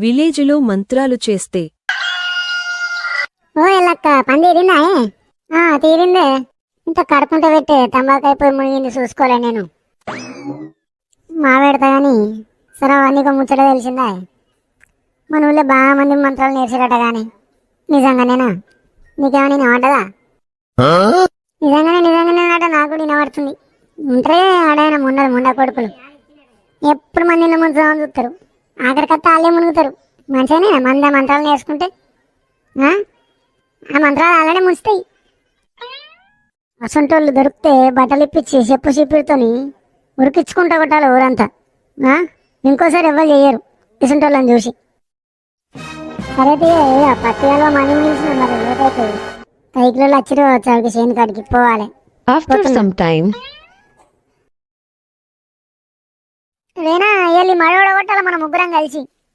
విలేజులో మంత్రాలు చేస్తే. ఓ ఎల్లక్క పని తీరిందా? తీరిందే. ఇంత కడుపుంట పెట్టే తంబాకైపోయి మునిగింది చూసుకోలే నేను. మా పెడతా గాని సరే నీకు ముచ్చట తెలిసిందా? మన ఊళ్ళో బాగా మంది మంత్రాలు నేర్చారట గాని నిజంగానేనా? నీకేమని వినపడ్డదా? నిజంగానే అట నాకు కూడా వినబడుతుంది. ఉంటే ఆడైనా ముండ కొడుకులు ఎప్పుడు మందిలో ముంచుదామని చూస్తారు. ఆఖరికత్తా వాళ్ళే మునుగుతారు. మంచిగానే మంత్రాలు నేర్చుకుంటే ఆ మంత్రాలు అలానే ముంచుతాయి. అసంటోళ్ళు దొరికితే బట్టలు ఇప్పించి చెప్పు చిప్పిడితోని ఉరికించుకుంటా కొట్టాలి ఊరంతా. ఇంకోసారి ఎవ్వరు చెయ్యరు ఇసంటోళ్ళని చూసి. సరే పత్తిలో మనీ నిలిచిన మరి లేకైతే కైకిలో వచ్చిరు వచ్చాడికి చేను కాడికి పోవాలి. After some time, రేనా వెళ్ళి మడవడ కొట్టాలి మన ముగ్గురం కలిసి.